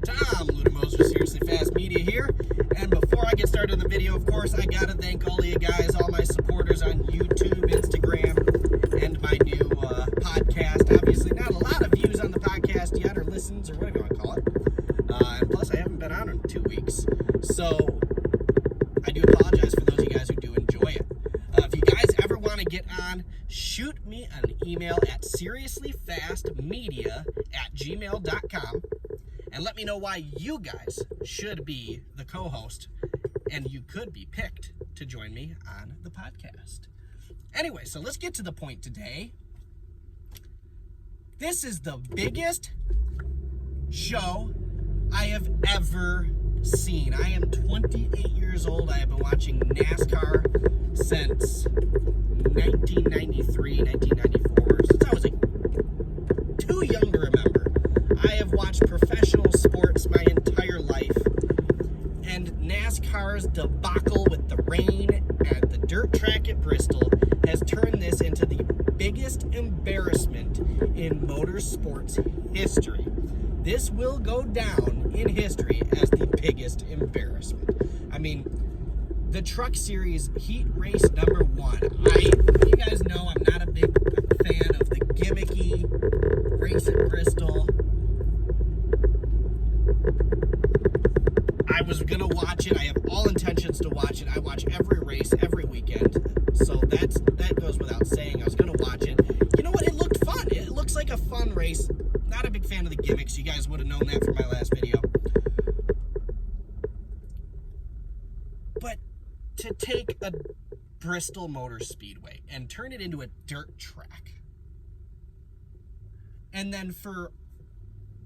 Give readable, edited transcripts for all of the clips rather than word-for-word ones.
Tom Ludemos with Seriously Fast Media here. And before I get started in the video, of course, I gotta thank all of you guys, all my supporters on YouTube, Instagram, and my new podcast. Obviously, not a lot of views on the podcast yet, or listens, or whatever you want to call it. And plus, I haven't been on in 2 weeks. So, I do apologize for those of you guys who do enjoy it. If you guys ever want to get on, shoot me an email at seriouslyfastmedia@gmail.com and let me know why you guys should be the co-host and you could be picked to join me on the podcast. Anyway, so let's get to the point today. This is the biggest show I have ever seen. I am 28 years old. I have been watching NASCAR since 1993, 1994, since I was too young to remember. I have watched professional sports my entire life, and NASCAR's debacle with the rain at the dirt track at Bristol has turned this into the biggest embarrassment in motorsports history. This will go down in history as the biggest embarrassment. I mean, the Truck Series Heat Race number 1. You guys know I'm not a big fan of the gimmicky race at Bristol. I was gonna watch it. I have all intentions to watch it. I watch every race every weekend, so that goes without saying. I was gonna watch it. You know what? It looked fun. It looks like a fun race. Not a big fan of the gimmicks. You guys would have known that from my last video. But to take a Bristol Motor Speedway and turn it into a dirt track, and then for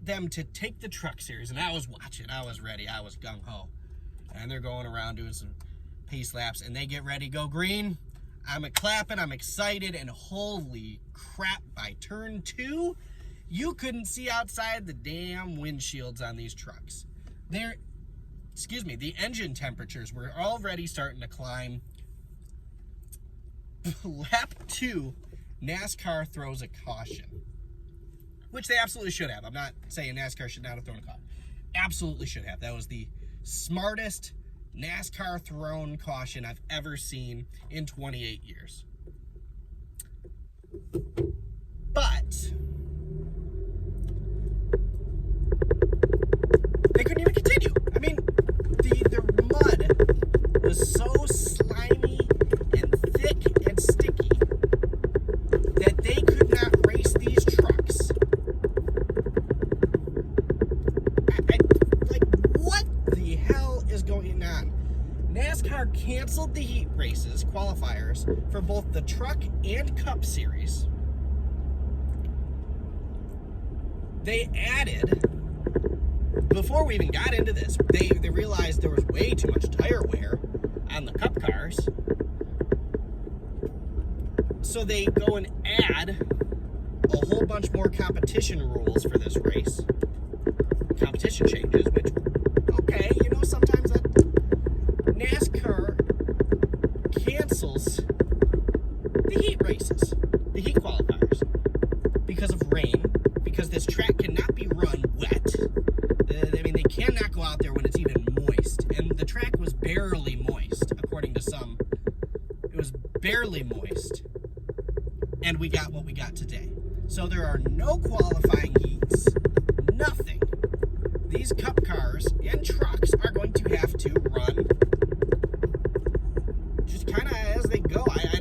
them to take the Truck Series, and I was watching, I was ready, I was gung-ho, and they're going around doing some pace laps, and they get ready to go green. I'm clapping, I'm excited, and holy crap, by turn 2, you couldn't see outside the damn windshields on these trucks. The engine temperatures were already starting to climb. Lap 2, NASCAR throws a caution, which they absolutely should have. I'm not saying NASCAR should not have thrown a caution. Absolutely should have. That was the smartest NASCAR thrown caution I've ever seen in 28 years. But they couldn't even continue. I mean, the mud was so slimy and thick and sticky that they could not race these trucks. What the hell is going on? NASCAR canceled the heat races, qualifiers, for both the Truck and Cup Series. They added, before we even got into this, they realized there was way too much tire wear on the Cup cars. So they go and add a whole bunch more competition rules for this race. Competition changes, which, okay, sometimes that NASCAR cancels the heat races, the heat qualifiers, because of rain, because this track cannot be run wet. They cannot go out there when it's even moist, and the track was barely moist, according to some. It was barely moist, and we got what we got today. So there are no qualifying heats, nothing. These Cup cars and trucks are going to have to run just kind of as they go. I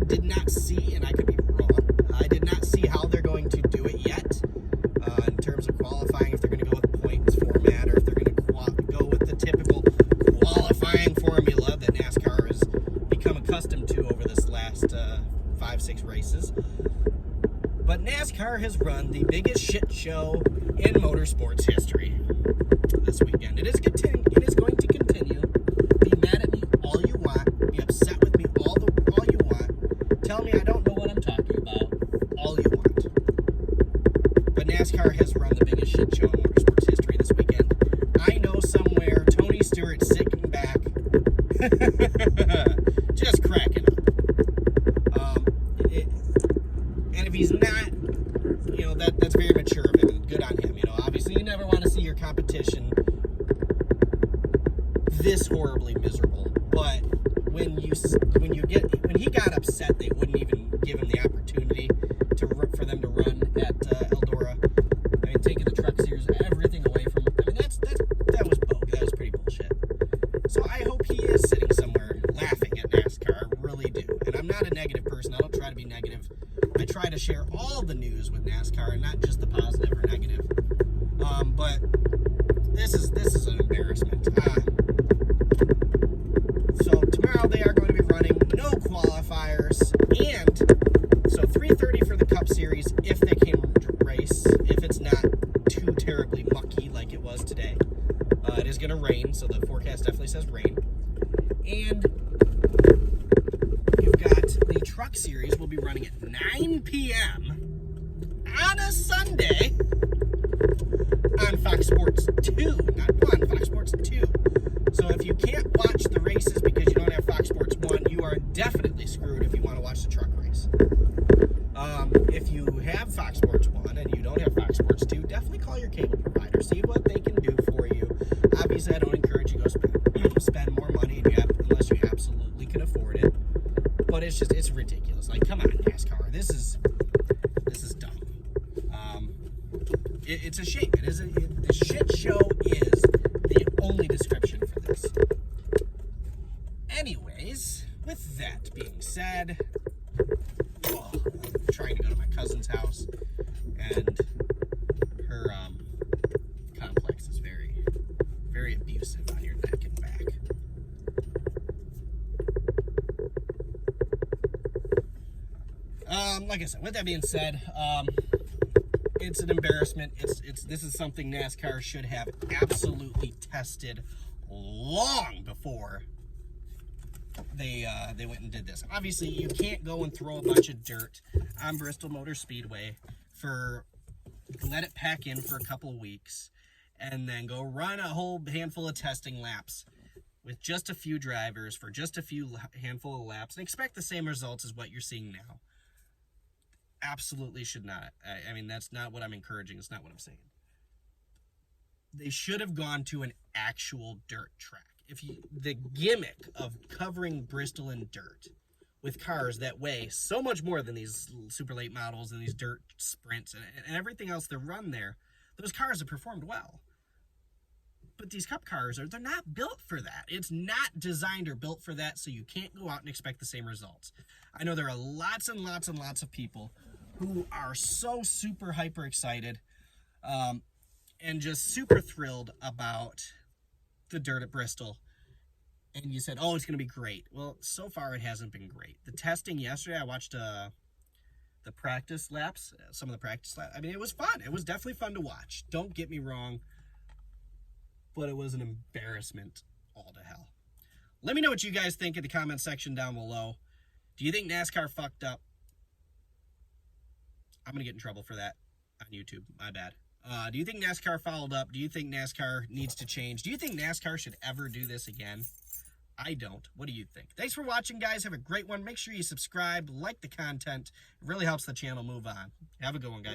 did not see, and I could be wrong, I did not see how they're going to do it yet in terms of qualifying, if they're going to go with points format or if they're going to go with the typical qualifying formula that NASCAR has become accustomed to over this last 5-6 races. But NASCAR has run the biggest shit show in motorsports history this weekend. It is going to continue. Be mad at me all you want. Be upset with me all you want. Tell me I don't know what I'm talking about all you want. But NASCAR has run the biggest shit show in motorsports history this weekend. I know somewhere Tony Stewart's sitting back just cracking up. And if he's not, that's very mature of him, and good on him. Obviously you never want to see your your competition this horribly miserable. But when he got upset, they wouldn't even give him the opportunity for them to run at Eldora. I mean, taking the truck series, everything away from him. I mean, that was bogus. That was pretty bullshit. So I hope he is sitting somewhere laughing at NASCAR. I really do. And I'm not a negative person. I don't try to be negative. I try to share all the news with NASCAR and not just the positive or negative. But this is an embarrassment. So tomorrow they are going to be running no qualifiers, and so 3:30 for the Cup Series if they can race, if it's not too terribly mucky like it was today. It is going to rain, so the forecast definitely says rain. And you've got the Truck Series will be running at 9 p.m. on a Sunday on Fox Sports 2, not 1, Fox Sports 2. So if you can't watch the races because you don't have Fox Sports 1, you are definitely screwed if you want to watch the truck race. If you have Fox Sports 1 and you don't have Fox Sports 2, definitely call your cable provider. See what they can do for you. Obviously, I don't encourage you to go spend more money unless you absolutely can afford it. But it's ridiculous. Like, come on, NASCAR. This is dumb. It's a shame. The shit show is the only description for this. Anyways, with that being said, I'm trying to go to my cousin's house, and her complex is very, very abusive on your neck and back. Like I said, with that being said, it's an embarrassment. This is something NASCAR should have absolutely tested long before they went and did this. Obviously, you can't go and throw a bunch of dirt on Bristol Motor Speedway let it pack in for a couple of weeks, and then go run a whole handful of testing laps with just a few drivers for just a few handful of laps and expect the same results as what you're seeing now. Absolutely should not. I mean, that's not what I'm encouraging. It's not what I'm saying. They should have gone to an actual dirt track. The gimmick of covering Bristol in dirt with cars that weigh so much more than these super late models and these dirt sprints and everything else that run there, those cars have performed well. But these Cup cars, they're not built for that. It's not designed or built for that, so you can't go out and expect the same results. I know there are lots and lots and lots of people who are so super hyper excited and just super thrilled about the dirt at Bristol. And you said, oh, it's going to be great. Well, so far it hasn't been great. The testing yesterday, I watched the practice laps, some of the practice laps. I mean, it was fun. It was definitely fun to watch. Don't get me wrong. But it was an embarrassment all to hell. Let me know what you guys think in the comment section down below. Do you think NASCAR fucked up? I'm going to get in trouble for that on YouTube. My bad. Do you think NASCAR followed up? Do you think NASCAR needs to change? Do you think NASCAR should ever do this again? I don't. What do you think? Thanks for watching, guys. Have a great one. Make sure you subscribe, like the content. It really helps the channel move on. Have a good one, guys.